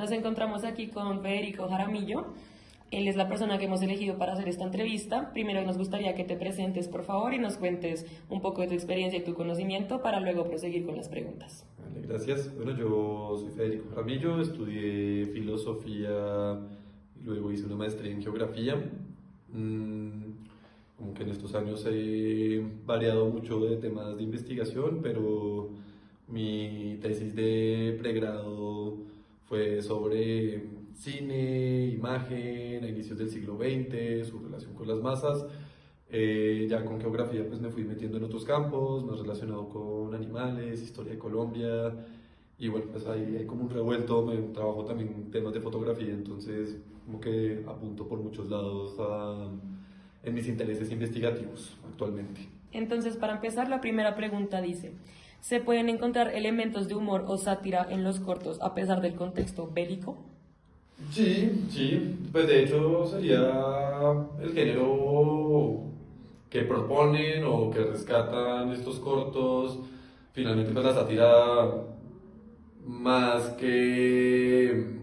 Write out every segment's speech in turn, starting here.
nos encontramos aquí con Federico Jaramillo. Él es la persona que hemos elegido para hacer esta entrevista. Primero nos gustaría que te presentes, por favor, y nos cuentes un poco de tu experiencia y tu conocimiento para luego proseguir con las preguntas. Vale, gracias. Bueno, yo soy Federico Jaramillo, estudié filosofía y luego hice una maestría en geografía. Como que en estos años he variado mucho de temas de investigación, pero mi tesis de pregrado fue sobre cine, imagen, a inicios del siglo XX, su relación con las masas. Ya con geografía pues me fui metiendo en otros campos, más relacionado con animales, historia de Colombia, y bueno, pues ahí hay como un revuelto, me trabajo también en temas de fotografía, entonces como que apunto por muchos lados en mis intereses investigativos actualmente. Entonces, para empezar, la primera pregunta dice, ¿se pueden encontrar elementos de humor o sátira en los cortos a pesar del contexto bélico? Sí, sí, pues de hecho sería el género que proponen o que rescatan estos cortos. Finalmente, pues la sátira, más que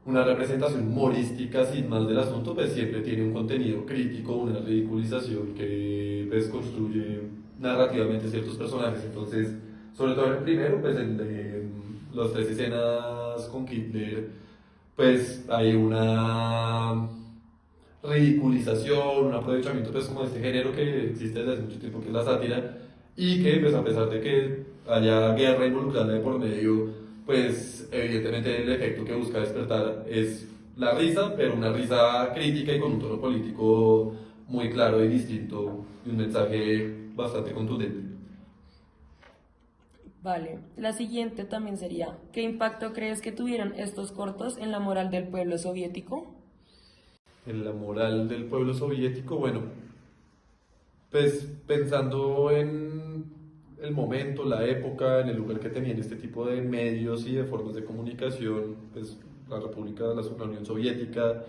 una representación humorística sin más del asunto, pues siempre tiene un contenido crítico, una ridiculización que pues construye narrativamente ciertos personajes. Entonces, sobre todo en el primero, pues el de las tres escenas con Hitler, pues hay una ridiculización, un aprovechamiento pues como de este género que existe desde hace mucho tiempo, que es la sátira, y que pues a pesar de que haya guerra involucrada de por medio, pues evidentemente el efecto que busca despertar es la risa, pero una risa crítica y con un tono político muy claro y distinto, y un mensaje bastante contundente. Vale, la siguiente también sería, ¿qué impacto crees que tuvieron estos cortos en la moral del pueblo soviético? En la moral del pueblo soviético, bueno, pues pensando en el momento, la época, en el lugar que tenían este tipo de medios y de formas de comunicación, pues la República, la Unión Soviética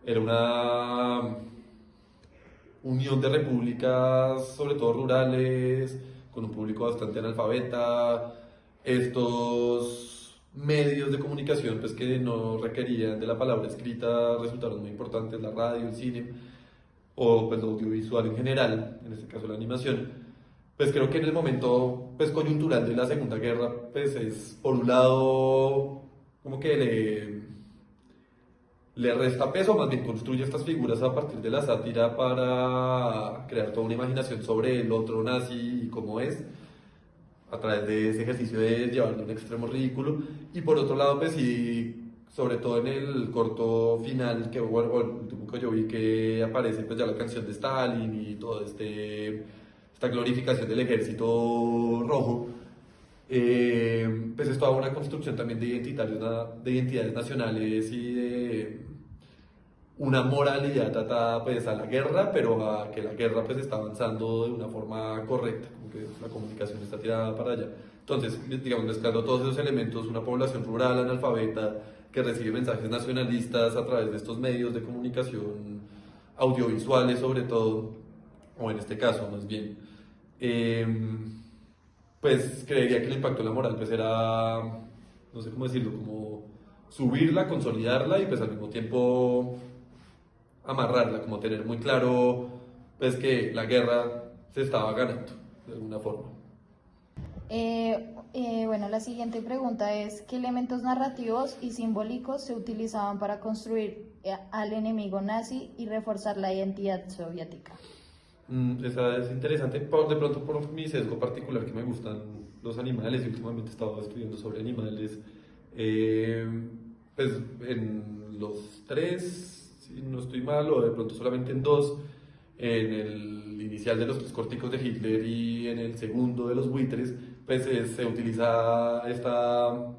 era una unión de repúblicas, sobre todo rurales, con un público bastante analfabeta. Estos medios de comunicación, pues que no requerían de la palabra escrita, resultaron muy importantes, la radio, el cine, o pues lo audiovisual en general, en este caso la animación. Pues creo que en el momento pues coyuntural de la Segunda Guerra, pues es por un lado como que le resta peso, más bien construye estas figuras a partir de la sátira para crear toda una imaginación sobre el otro nazi y cómo es, a través de ese ejercicio de llevarlo a un extremo ridículo. Y por otro lado, pues sí, sobre todo en el corto final, que bueno, el último que yo vi, que aparece pues ya la canción de Stalin y toda esta glorificación del ejército rojo. Pues es toda una construcción también de identidades nacionales y de una moralidad atada pues a la guerra, pero a que la guerra pues está avanzando de una forma correcta, como que la comunicación está tirada para allá. Entonces, digamos, mezclando todos esos elementos, una población rural, analfabeta, que recibe mensajes nacionalistas a través de estos medios de comunicación audiovisuales sobre todo, o en este caso más bien, eh, pues creería que el impacto en la moral pues era, no sé cómo decirlo, como subirla, consolidarla y pues al mismo tiempo amarrarla, como tener muy claro pues que la guerra se estaba ganando de alguna forma. Bueno, la siguiente pregunta es, ¿qué elementos narrativos y simbólicos se utilizaban para construir al enemigo nazi y reforzar la identidad soviética? Esa es interesante, de pronto por mi sesgo particular que me gustan los animales y últimamente he estado estudiando sobre animales. Eh, pues en los tres, si no estoy mal, o de pronto solamente en dos, en el inicial de los tres corticos de Hitler y en el segundo de los buitres, pues se utiliza esta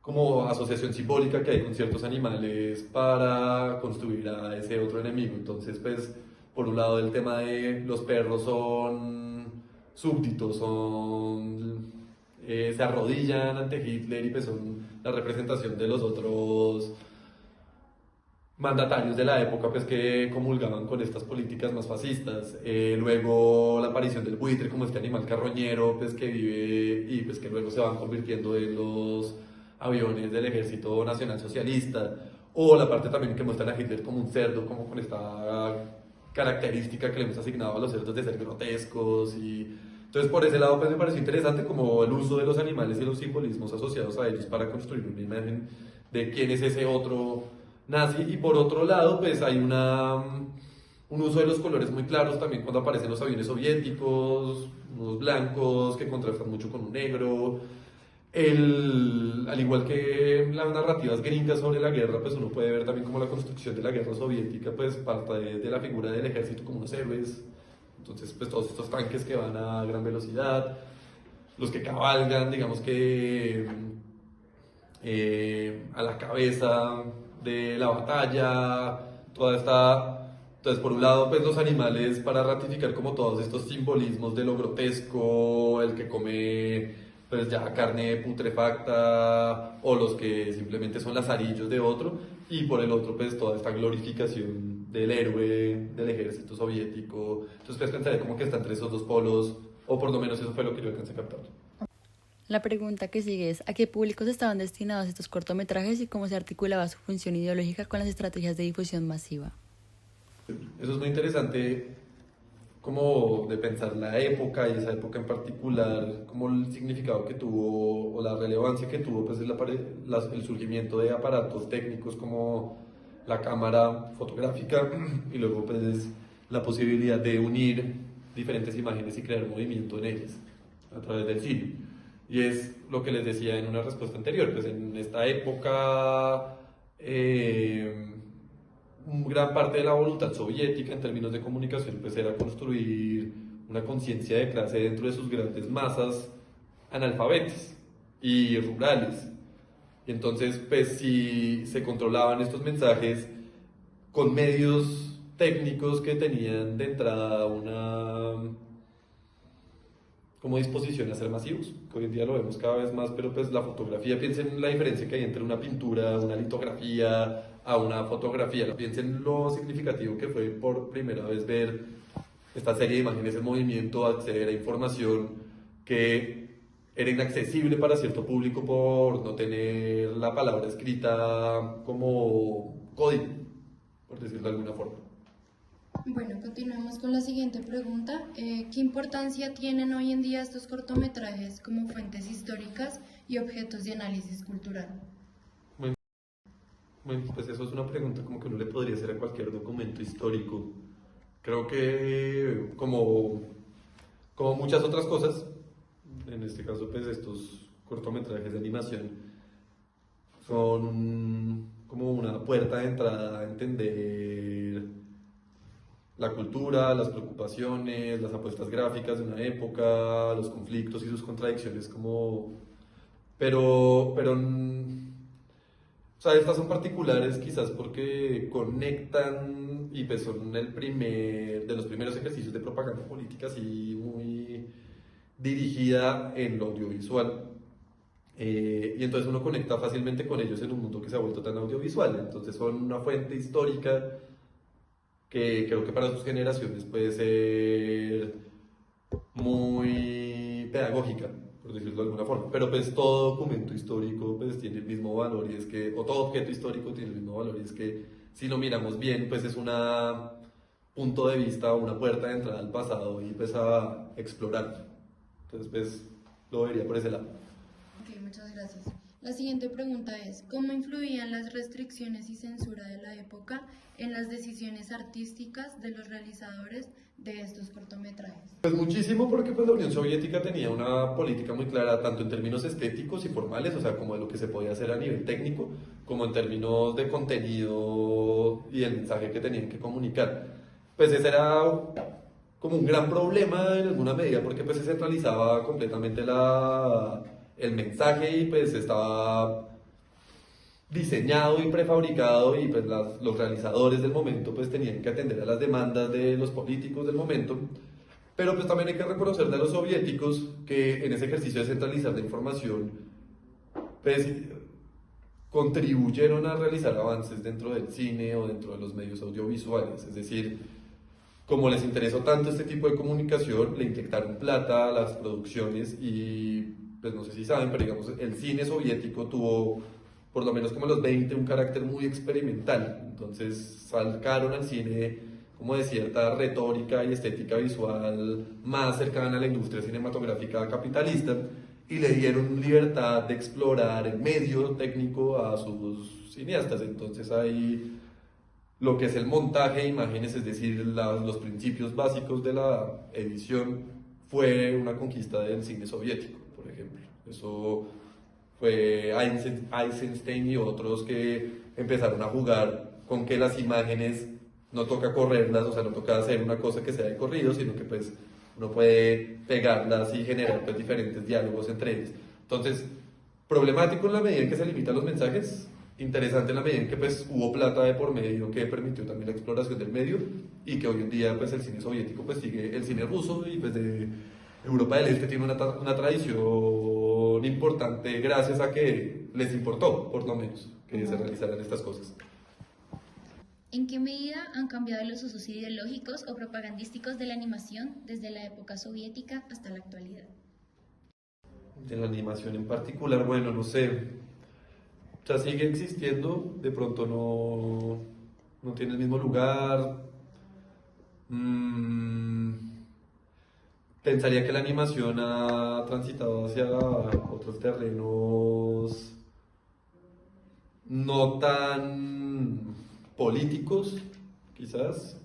como asociación simbólica que hay con ciertos animales para construir a ese otro enemigo. Entonces, pues, por un lado el tema de los perros son súbditos, se arrodillan ante Hitler y pues son la representación de los otros mandatarios de la época pues que comulgaban con estas políticas más fascistas. Luego la aparición del buitre como este animal carroñero pues que vive y pues que luego se van convirtiendo en los aviones del Ejército Nacional Socialista, o la parte también que muestran a Hitler como un cerdo, como con esta característica que le hemos asignado a los cerdos de ser grotescos. Y entonces por ese lado pues me pareció interesante como el uso de los animales y los simbolismos asociados a ellos para construir una imagen de quién es ese otro nazi. Y por otro lado pues hay un uso de los colores muy claros también cuando aparecen los aviones soviéticos, unos blancos que contrastan mucho con un negro. Al igual que las narrativas gringas sobre la guerra, pues uno puede ver también como la construcción de la guerra soviética pues parte de la figura del ejército como unos héroes. Entonces pues todos estos tanques que van a gran velocidad, los que cabalgan, digamos que a la cabeza de la batalla, toda esta... Entonces, por un lado, pues los animales para ratificar como todos estos simbolismos de lo grotesco, el que come pues ya carne putrefacta, o los que simplemente son lazarillos de otro, y por el otro pues toda esta glorificación del héroe, del ejército soviético. Entonces pues pensaría como que está entre esos dos polos, o por lo menos eso fue lo que yo alcancé a captar. La pregunta que sigue es, ¿a qué públicos estaban destinados estos cortometrajes y cómo se articulaba su función ideológica con las estrategias de difusión masiva? Eso es muy interesante, como de pensar la época y esa época en particular, como el significado que tuvo o la relevancia que tuvo pues el surgimiento de aparatos técnicos como la cámara fotográfica y luego pues la posibilidad de unir diferentes imágenes y crear movimiento en ellas a través del cine. Y es lo que les decía en una respuesta anterior, pues en esta época gran parte de la voluntad soviética en términos de comunicación pues era construir una conciencia de clase dentro de sus grandes masas analfabetas y rurales. Y entonces pues si se controlaban estos mensajes con medios técnicos que tenían de entrada una como disposición a ser masivos, que hoy en día lo vemos cada vez más, pero pues la fotografía, piensen en la diferencia que hay entre una pintura, una litografía, a una fotografía. Piensen lo significativo que fue por primera vez ver esta serie de imágenes en movimiento, acceder a información que era inaccesible para cierto público por no tener la palabra escrita como código, por decirlo de alguna forma. Bueno, continuamos con la siguiente pregunta. ¿Qué importancia tienen hoy en día estos cortometrajes como fuentes históricas y objetos de análisis cultural? Bueno, pues eso es una pregunta como que uno le podría hacer a cualquier documento histórico. Creo que como muchas otras cosas, en este caso pues estos cortometrajes de animación son como una puerta de entrada a entender la cultura, las preocupaciones, las apuestas gráficas de una época, los conflictos y sus contradicciones pero o sea, estas son particulares quizás porque conectan y pues son de los primeros ejercicios de propaganda política así muy dirigida en lo audiovisual. Y entonces uno conecta fácilmente con ellos en un mundo que se ha vuelto tan audiovisual. Entonces son una fuente histórica que creo que para sus generaciones puede ser muy pedagógica, por decirlo de alguna forma. Pero pues todo documento histórico pues tiene el mismo valor y es que, o todo objeto histórico tiene el mismo valor y es que si lo miramos bien pues es un punto de vista, una puerta de entrada al pasado y pues a explorar. Entonces pues lo vería por ese lado. Ok, muchas gracias. La siguiente pregunta es, ¿cómo influían las restricciones y censura de la época en las decisiones artísticas de los realizadores de estos cortometrajes? Pues muchísimo porque pues la Unión Soviética tenía una política muy clara tanto en términos estéticos y formales, o sea, como de lo que se podía hacer a nivel técnico, como en términos de contenido y el mensaje que tenían que comunicar. Pues ese era como un gran problema en alguna medida porque pues se centralizaba completamente el mensaje y pues estaba diseñado y prefabricado y pues los realizadores del momento pues tenían que atender a las demandas de los políticos del momento, pero pues también hay que reconocerle a los soviéticos que en ese ejercicio de centralizar la información pues contribuyeron a realizar avances dentro del cine o dentro de los medios audiovisuales, es decir, como les interesó tanto este tipo de comunicación, le inyectaron plata a las producciones y pues no sé si saben, pero digamos, el cine soviético tuvo, por lo menos como los 20, un carácter muy experimental. Entonces sacaron al cine como de cierta retórica y estética visual más cercana a la industria cinematográfica capitalista y le dieron libertad de explorar el medio técnico a sus cineastas. Entonces hay lo que es el montaje de imágenes, es decir, los principios básicos de la edición, fue una conquista del cine soviético, por ejemplo. Eso fue Eisenstein y otros que empezaron a jugar con que las imágenes no toca correrlas, o sea, no toca hacer una cosa que sea de corrido, sino que pues uno puede pegarlas y generar pues diferentes diálogos entre ellos. Entonces, problemático en la medida en que se limitan los mensajes, interesante en la medida en que pues hubo plata de por medio que permitió también la exploración del medio y que hoy en día pues el cine soviético pues sigue el cine ruso y pues de Europa del Este tiene una tradición importante gracias a que les importó, por lo menos, que se realizaran estas cosas. ¿En qué medida han cambiado los usos ideológicos o propagandísticos de la animación desde la época soviética hasta la actualidad? De la animación en particular, bueno, no sé, o sea, sigue existiendo, de pronto no tiene el mismo lugar. Pensaría que la animación ha transitado hacia otros terrenos no tan políticos, quizás.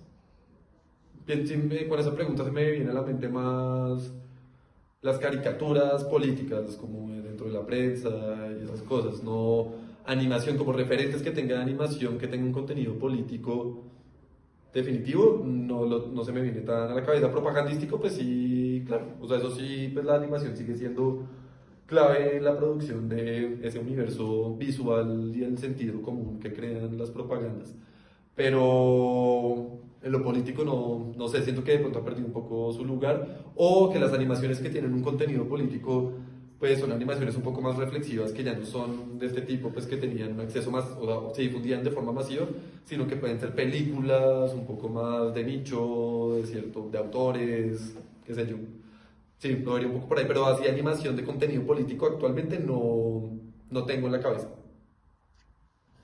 Con esa pregunta se me viene a la mente más las caricaturas políticas, como dentro de la prensa y esas cosas, no animación como referentes que tengan animación, que tengan un contenido político definitivo, no se me viene tan a la cabeza. Propagandístico, pues sí, claro, o sea, eso sí, pues la animación sigue siendo clave en la producción de ese universo visual y el sentido común que crean las propagandas. Pero en lo político no sé, siento que de pronto ha perdido un poco su lugar, o que las animaciones que tienen un contenido político pues son animaciones un poco más reflexivas, que ya no son de este tipo, pues que tenían un acceso más, o sea, se difundían de forma masiva, sino que pueden ser películas un poco más de nicho, de autores, qué sé yo. Sí, lo vería un poco por ahí, pero así animación de contenido político actualmente no tengo en la cabeza.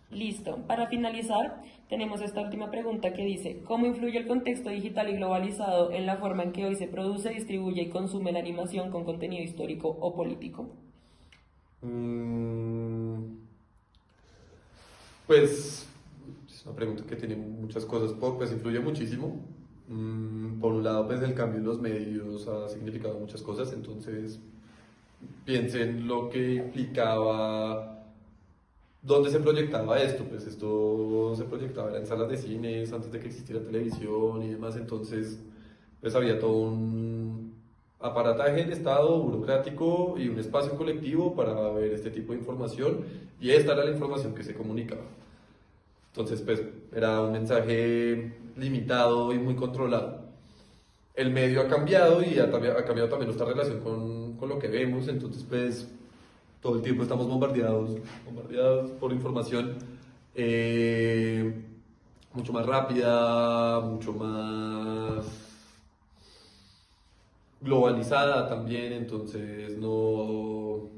Listo. Para finalizar, tenemos esta última pregunta que dice, ¿cómo influye el contexto digital y globalizado en la forma en que hoy se produce, distribuye y consume la animación con contenido histórico o político? Pues es una pregunta que tiene muchas cosas, pues influye muchísimo. Por un lado, pues el cambio en los medios ha significado muchas cosas, entonces piensen lo que implicaba. ¿Dónde se proyectaba esto? Pues esto se proyectaba en salas de cines antes de que existiera televisión y demás, entonces pues había todo un aparataje del Estado burocrático y un espacio colectivo para ver este tipo de información, y esta era la información que se comunicaba. Entonces pues era un mensaje limitado y muy controlado. El medio ha cambiado y ha cambiado también nuestra relación con lo que vemos, entonces pues todo el tiempo estamos bombardeados por información mucho más rápida, mucho más globalizada también, entonces no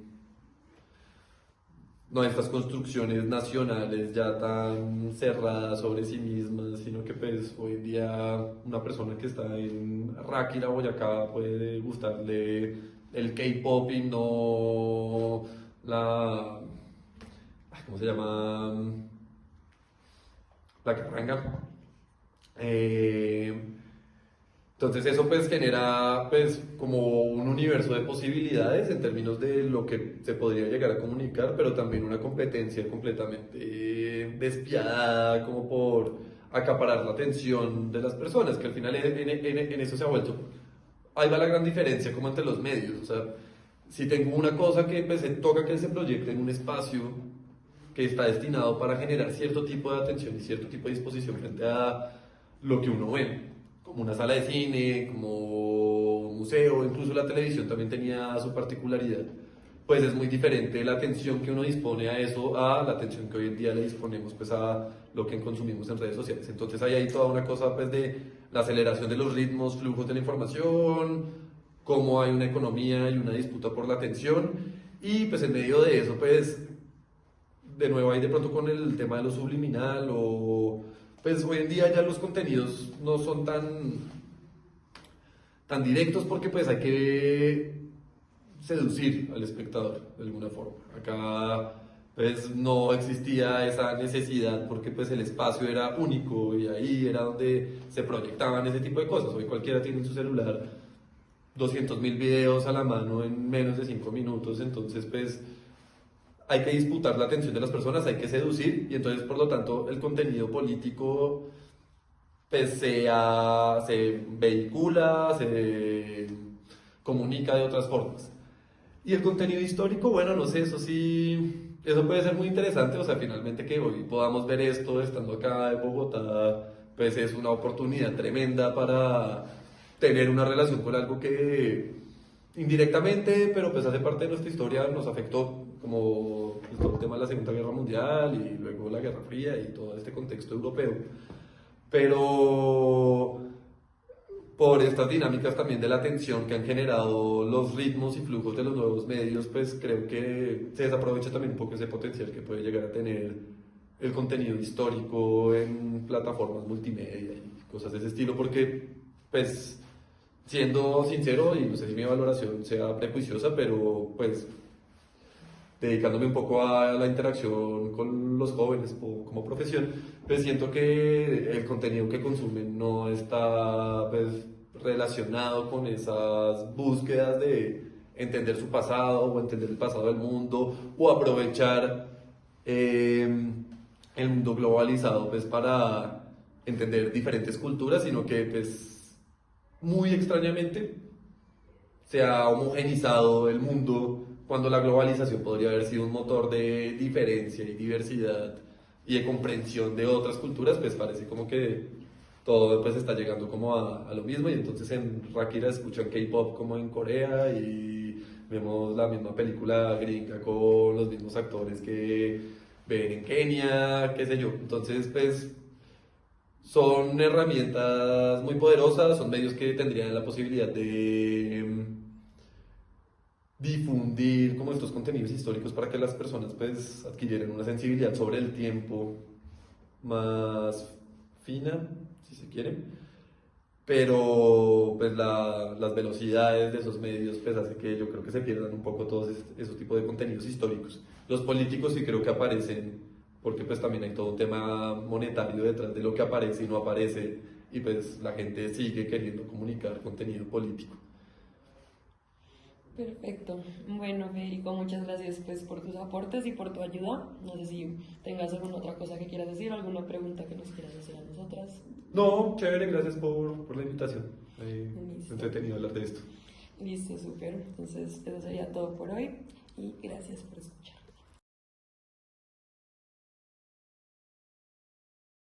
hay estas construcciones nacionales ya tan cerradas sobre sí mismas, sino que pues hoy en día una persona que está en Ráquira, Boyacá, puede gustarle el K-pop y no ¿cómo se llama? La carranga. Entonces eso pues genera pues como un universo de posibilidades en términos de lo que se podría llegar a comunicar, pero también una competencia completamente despiadada como por acaparar la atención de las personas, que al final en eso se ha vuelto. Ahí va la gran diferencia como entre los medios, o sea, si tengo una cosa que pues, toca que se proyecte en un espacio que está destinado para generar cierto tipo de atención y cierto tipo de disposición frente a lo que uno ve, como una sala de cine, como un museo, incluso la televisión también tenía su particularidad, pues es muy diferente la atención que uno dispone a eso a la atención que hoy en día le disponemos pues a lo que consumimos en redes sociales. Entonces hay ahí toda una cosa pues de la aceleración de los ritmos, flujos de la información, cómo hay una economía y una disputa por la atención, y pues en medio de eso, pues de nuevo ahí de pronto con el tema de lo subliminal, o pues hoy en día ya los contenidos no son tan directos porque pues hay que seducir al espectador de alguna forma. Acá pues no existía esa necesidad porque pues el espacio era único y ahí era donde se proyectaban ese tipo de cosas. Hoy cualquiera tiene en su celular 200.000 videos a la mano en menos de 5 minutos, entonces pues hay que disputar la atención de las personas, hay que seducir, y entonces por lo tanto el contenido político pues se vehicula, se comunica de otras formas. Y el contenido histórico, bueno, no sé, eso sí, eso puede ser muy interesante, o sea, finalmente que hoy podamos ver esto estando acá en Bogotá, pues es una oportunidad tremenda para tener una relación con algo que indirectamente, pero pues hace parte de nuestra historia, nos afectó, como pues, todo el tema de la Segunda Guerra Mundial y luego la Guerra Fría y todo este contexto europeo. Pero por estas dinámicas también de la atención que han generado los ritmos y flujos de los nuevos medios, pues creo que se desaprovecha también un poco ese potencial que puede llegar a tener el contenido histórico en plataformas multimedia y cosas de ese estilo, porque pues siendo sincero, y no sé si mi valoración sea prejuiciosa, pero pues dedicándome un poco a la interacción con los jóvenes como profesión, pues siento que el contenido que consumen no está pues, relacionado con esas búsquedas de entender su pasado o entender el pasado del mundo o aprovechar el mundo globalizado pues, para entender diferentes culturas, sino que pues, muy extrañamente se ha homogenizado el mundo cuando la globalización podría haber sido un motor de diferencia y diversidad y de comprensión de otras culturas, pues parece como que todo pues está llegando como a lo mismo, y entonces en Rakira escuchan K-pop como en Corea y vemos la misma película gringa con los mismos actores que ven en Kenia, qué sé yo. Entonces pues son herramientas muy poderosas, son medios que tendrían la posibilidad de difundir como estos contenidos históricos para que las personas pues adquirieran una sensibilidad sobre el tiempo más fina, si se quiere, pero pues las velocidades de esos medios pues hace que yo creo que se pierdan un poco todos esos tipos de contenidos históricos. Los políticos sí creo que aparecen porque pues también hay todo un tema monetario detrás de lo que aparece y no aparece, y pues la gente sigue queriendo comunicar contenido político. Perfecto. Bueno, Federico, muchas gracias pues por tus aportes y por tu ayuda. No sé si tengas alguna otra cosa que quieras decir, alguna pregunta que nos quieras hacer a nosotras. No, chévere, gracias por la invitación. Listo. Entretenido hablar de esto. Listo, súper. Entonces, eso sería todo por hoy y gracias por escuchar.